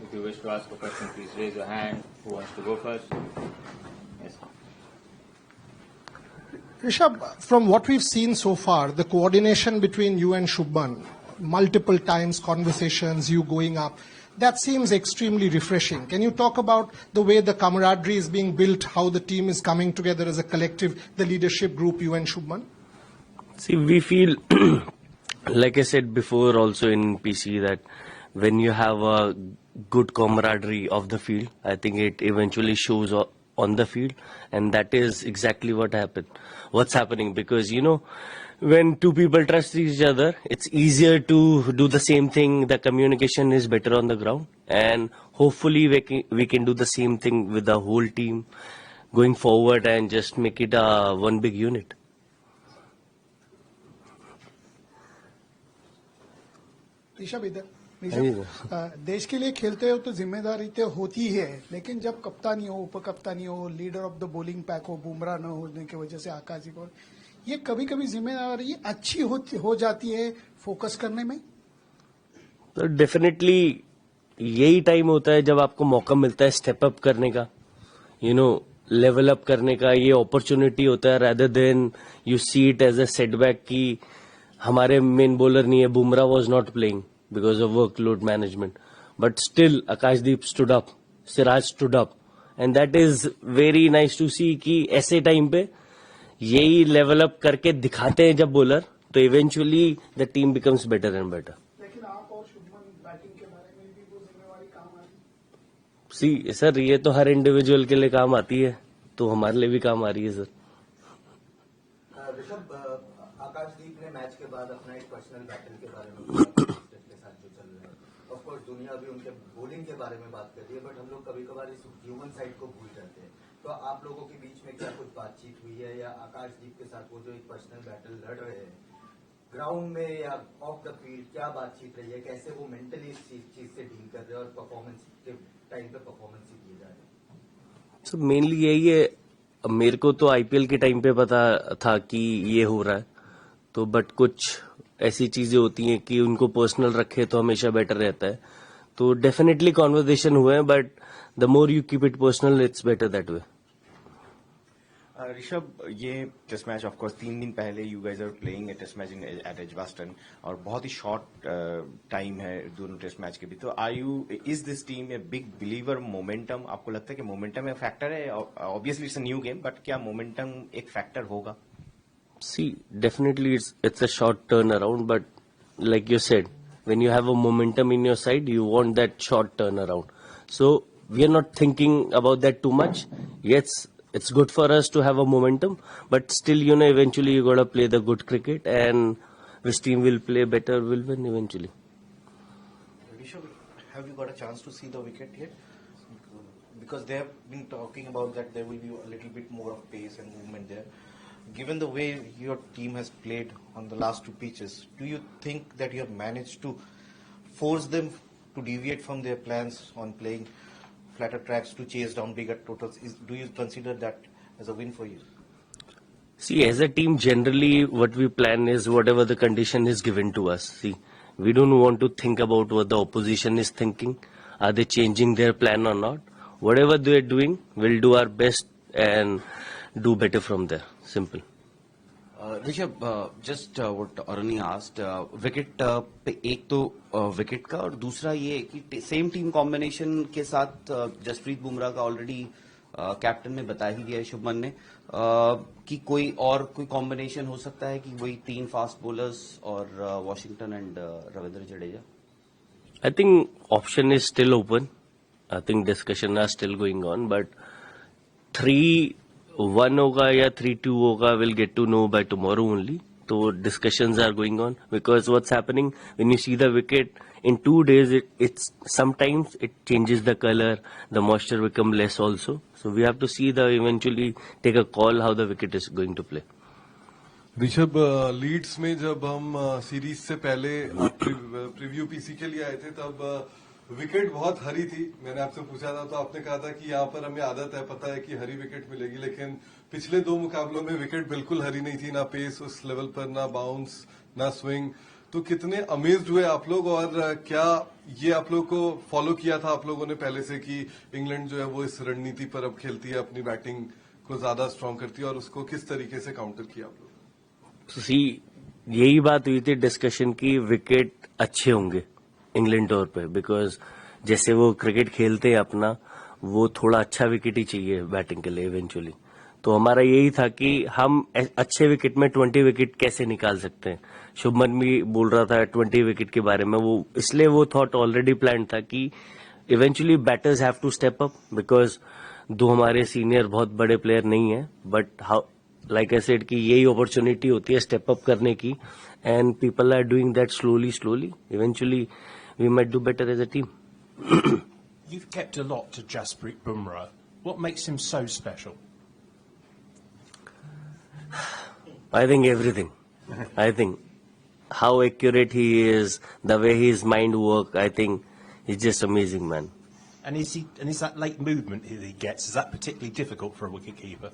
If you wish to ask a question, please raise your hand. Who wants to go first? Yes. Rishabh, from what we've seen so far, the coordination between you and Shubman, multiple times conversations, you going up, that seems extremely refreshing. Can you talk about the way the camaraderie is being built, how the team is coming together as a collective, the leadership group, you and Shubman? See, we feel, like I said before also in PC, that when you have a good camaraderie of the field, I think it eventually shows on the field, and that is exactly what's happening, because when two people trust each other, it's easier to do the same thing. The communication is better on the ground, and hopefully we can do the same thing with the whole team going forward and just make it one big unit. Rishabh इधर देश के लिए खेलते हो तो जिम्मेदारी तो होती है, लेकिन जब कप्तानी हो, उपकप्तानी हो, leader of the bowling pack हो, बुमराह न होने की वजह से आकाशदीप हो, ये कभी कभी जिम्मेदारी अच्छी हो जाती है फोकस करने में। तो डेफिनेटली यही टाइम होता है जब आपको मौका मिलता है स्टेप अप करने का, लेवल अप करने का। ये अपॉर्चुनिटी होता है, rather than you see it as a setback कि हमारे मेन बॉलर नहीं है, Bumrah was not playing because of workload management, but still Akashdeep stood up, Siraj stood up, and that is very nice to see कि ऐसे time पे यही level up करके दिखाते हैं जब बॉलर, तो eventually the team becomes better and better. लेकिन आप और शुभमन बैटिंग के बारे में भी वो जिम्मेवारी काम आती है। सी सर, ये तो हर इंडिविजुअल के लिए काम आती है, तो हमारे लिए भी काम आ रही है सर। ऋषभ, आकाशदीप ने मैच के बाद अपना एक पर्सनल बैटल के बारे में के साथ जो चल रहा है, ऑफ कोर्स दुनिया भी उनके बॉलिंग के बारे में बात कर रही है, बट हम लोग कभी कभार इस ह्यूमन साइड को भूल जाते हैं। तो आप लोगों के बीच में क्या कुछ बातचीत हुई है, या आकाशदीप के साथ वो जो एक पर्सनल बैटल लड़ रहे हैं ग्राउंड में या ऑफ द फील्ड, क्या बातचीत रही है, कैसे वो मेंटली इस चीज से डील कर रहे हैं और परफॉर्मेंस के टाइम पे परफॉर्मेंस ही किए जा रहे हैं? सर मेनली यही है, मेरे को तो आईपीएल के टाइम पे पता था कि ये हो रहा है, तो बट कुछ ऐसी चीजें होती हैं कि उनको पर्सनल रखे तो हमेशा बेटर रहता है। तो डेफिनेटली कॉन्वर्सेशन हुए हैं, but the more you keep it personal it's better that way. Rishabh, ये टेस्ट मैच ऑफ कोर्स 3 दिन पहले you guys are playing a test match at Edgbaston, और बहुत ही शॉर्ट टाइम है दोनों टेस्ट मैच के भी। तो is this team a big believer momentum? आपको लगता है कि मोमेंटम एक फैक्टर है? Obviously it's a new game, but क्या मोमेंटम एक फैक्टर होगा? See, definitely it's a short turnaround, but like you said, when you have a momentum in your side, you want that short turnaround. So we are not thinking about that too much. Yes, it's good for us to have a momentum, but still, eventually you gotta play the good cricket, and which team will play better will win eventually. Rishabh, have you got a chance to see the wicket yet? Because they have been talking about that there will be a little bit more of pace and movement there. Given the way your team has played on the last 2 pitches, do you think that you have managed to force them to deviate from their plans on playing flatter tracks to chase down bigger totals? Do you consider that as a win for you? See, as a team, generally what we plan is whatever the condition is given to us. See, we don't want to think about what the opposition is thinking. Are they changing their plan or not? Whatever they're doing, we'll do our best and do better from there. Simple. Rishabh, just what Aruni asked, wicket पे एक तो wicket का, और दूसरा ये कि same team combination के साथ जसप्रीत बुमराह का ऑलरेडी कैप्टन ने बता ही दिया है, शुभमन ने, कि कोई कॉम्बिनेशन हो सकता है कि वही 3 फास्ट बॉलर्स और Washington and Ravindra Jadeja? I think option is still open. I think discussion are still going on, but 3-1 होगा या 3-2 होगा, we'll get to know by tomorrow only. So discussions are going on, because what's happening when you see the wicket in 2 days, it's sometimes it changes the color, the moisture become less also. So we have to see eventually take a call how the wicket is going to play. Rishabh, Leeds में जब हम series से पहले preview PC के लिए आए थे, तब विकेट बहुत हरी थी। मैंने आपसे पूछा था तो आपने कहा था कि यहाँ पर हमें आदत है, पता है कि हरी विकेट मिलेगी, लेकिन पिछले 2 मुकाबलों में विकेट बिल्कुल हरी नहीं थी, ना पेस उस लेवल पर, ना बाउंस, ना स्विंग। तो कितने अमेज्ड हुए आप लोग, और क्या ये आप लोग को फॉलो किया था आप लोगों ने पहले से कि इंग्लैंड जो है वो इस रणनीति पर अब खेलती है, अपनी बैटिंग को ज्यादा स्ट्रांग करती है, और उसको किस तरीके से काउंटर किया आप लोग? सी यही बात हुई थी डिस्कशन की, विकेट अच्छे होंगे इंग्लैंड टूर पे, बिकॉज जैसे वो क्रिकेट खेलते हैं अपना, वो थोड़ा अच्छा विकेट ही चाहिए बैटिंग के लिए इवेंचुअली। तो हमारा यही था कि हम अच्छे विकेट में 20 विकेट कैसे निकाल सकते हैं। शुभमन भी बोल रहा था 20 विकेट के बारे में, वो इसलिए वो थॉट ऑलरेडी प्लान था कि eventually batters have to step up, because दो हमारे सीनियर बहुत बड़े प्लेयर नहीं है, but how like I said कि यही अपॉर्चुनिटी होती है स्टेप अप करने की, and people are doing that slowly eventually we might do better as a team. You've kept a lot to Jasprit Bumrah. What makes him so special? I think everything. I think how accurate he is, the way his mind works, I think he's just amazing, man. And is that late movement that he gets, is that particularly difficult for a wicketkeeper?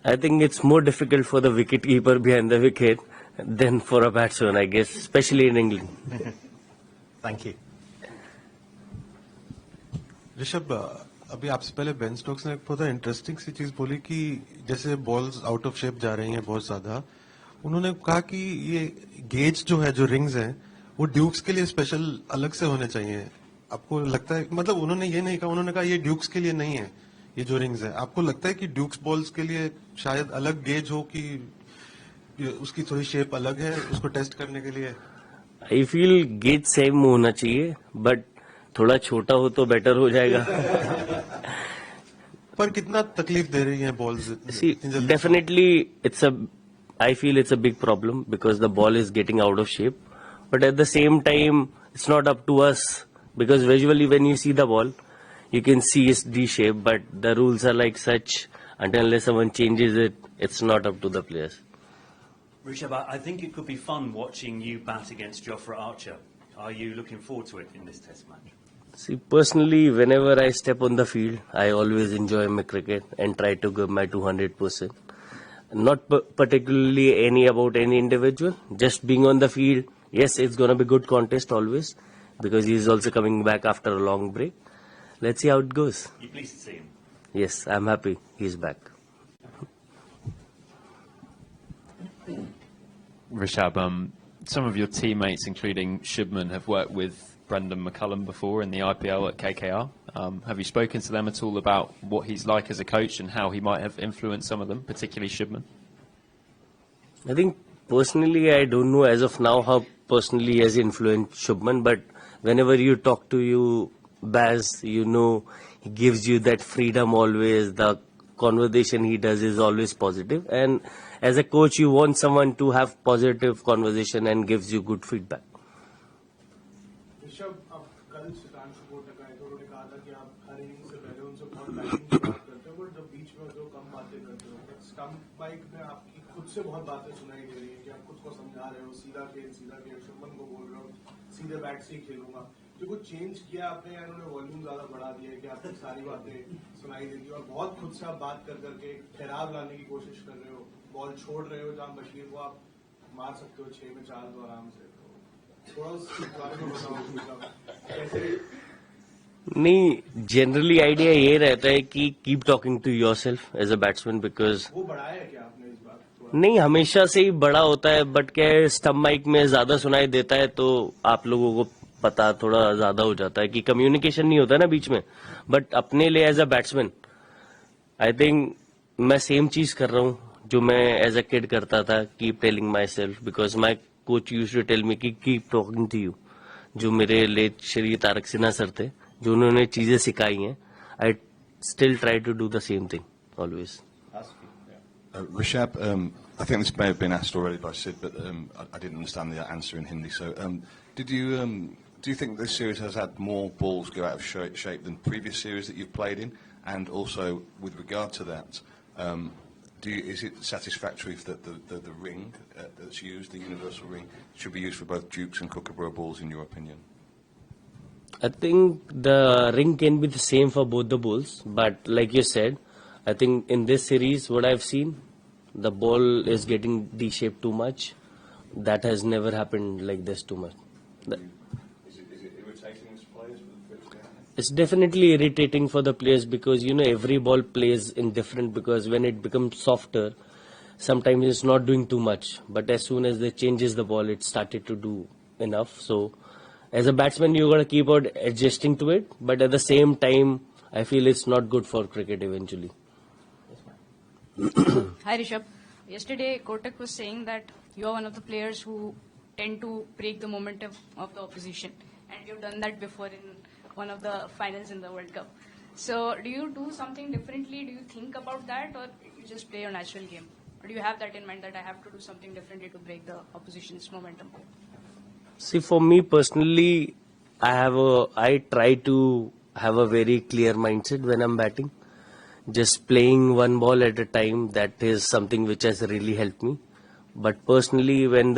I think it's more difficult for the wicketkeeper behind the wicket than for a batsman, I guess, especially in England. Thank you. Rishabh, अभी आपसे पहले Ben Stokes ने एक बहुत interesting सी चीज बोली कि जैसे बॉल्स आउट ऑफ शेप जा रही हैं बहुत ज्यादा, उन्होंने कहा कि ये गेज जो है, जो रिंग्स हैं, वो ड्यूक्स के लिए स्पेशल अलग से होने चाहिए। आपको लगता है, मतलब उन्होंने ये नहीं कहा, उन्होंने कहा ये ड्यूक्स के लिए नहीं है ये जो रिंग्स है। आपको लगता है कि ड्यूक्स बॉल्स के लिए शायद अलग गेज हो, कि उसकी थोड़ी शेप अलग है उसको टेस्ट करने के लिए? I feel गेज सेम होना चाहिए, बट थोड़ा छोटा हो तो बेटर हो जाएगा. पर कितना तकलीफ दे रही है balls? See, definitely I feel it's a big problem because the ball is getting out of shape. But at the same time, it's not up to us, because visually when you see the ball, you can see it's D-shape, but the rules are like such, unless someone changes it, it's not up to the players. Rishabh, I think it could be fun watching you bat against Jofra Archer. Are you looking forward to it in this test match? See, personally, whenever I step on the field, I always enjoy my cricket and try to give my 200%. Not particularly about any individual, just being on the field. Yes, it's going to be good contest always, because he's also coming back after a long break. Let's see how it goes. You pleased to see him? Yes, I'm happy he's back. Rishabh, some of your teammates, including Shubman, have worked with Brendan McCullum before in the IPL at KKR. Have you spoken to them at all about what he's like as a coach and how he might have influenced some of them, particularly Shubman? I think personally, I don't know as of now how personally he has influenced Shubman, but whenever you talk to you, Baz, you know, he gives you that freedom always. The conversation he does is always positive, and as a coach, you want someone to have positive conversation and gives you good feedback. Rishabh, आप कल सुल्तान support का है तो उन्होंने कहा था कि आप हर इनिंग से पहले उनसे बहुत बैटिंग की बात करते हो, बट जब बीच में जो कम बातें करते हो, स्टंप बाइक में आपकी खुद से बहुत बातें सुनाई दे रही है कि आप खुद को समझा रहे हो, सीधा खेल, शुभमन को बोल रहे हो सीधे बैट से ही खेलूंगा। तो कुछ चेंज किया आपने या उन्होंने वॉल्यूम ज्यादा बढ़ा दिया है कि आपकी सारी बातें सुनाई देती है और बहुत खुद से आप बात कर करके ठहराव लाने की कोशिश कर रहे हो, बॉल छोड़ रहे हो जहां बशीर को आप मार सकते हो 6 में 4 तो आराम से। नहीं, जनरली आइडिया ये रहता है कि keep talking to yourself as a batsman, because वो बढ़ाया है क्या आपने इस बात? नहीं, हमेशा से ही बड़ा होता है, बट क्या है, स्टंप माइक में ज्यादा सुनाई देता है तो आप लोगों को पता थोड़ा ज्यादा हो जाता है कि कम्युनिकेशन नहीं होता ना बीच में। बट अपने लिए as a batsman I think मैं सेम चीज कर रहा हूँ जो मैं एज अ किड करता था, keep telling myself, because my coach used to tell me कि कीप टॉकिंग टू यू, जो मेरे लेट श्री तारक सिन्हा सर थे, जो उन्होंने चीजें सिखाई हैं, I still try to do the same thing always. Rishabh, I think this may have been asked already by Sid, but I didn't understand the answer in Hindi. So, do you think this series has had more balls go out of shape than previous series that you've played in? And also, with regard to that, is it satisfactory that the ring that's used, the universal ring, should be used for both Dukes and Kookaburra balls, in your opinion? I think the ring can be the same for both the balls, but like you said, I think in this series, what I've seen, the ball is getting D-shaped too much. That has never happened like this too much. Is it irritating as players? It's definitely irritating for the players because, you know, every ball plays in different, because when it becomes softer, sometimes it's not doing too much. But as soon as they changes the ball, it started to do enough. So as a batsman, you got to keep on adjusting to it. But at the same time, I feel it's not good for cricket eventually. Hi Rishabh. Yesterday, Kotak was saying that you are one of the players who tend to break the momentum of the opposition, and you've done that before in one of the finals in the World Cup. So, do you do something differently? Do you think about that, or you just play your natural game? Or do you have that in mind that I have to do something differently to break the opposition's momentum? See, for me personally, I try to have a very clear mindset when I'm batting. Just playing one ball at a time, that is something which has really helped me. But personally, when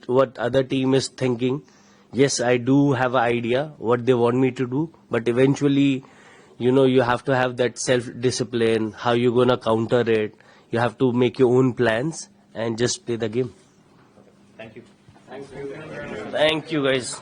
what other team is thinking, yes, I do have an idea what they want me to do, but eventually, you know, you have to have that self-discipline, how you're going to counter it. You have to make your own plans and just play the game. Thank you. Thank you, guys.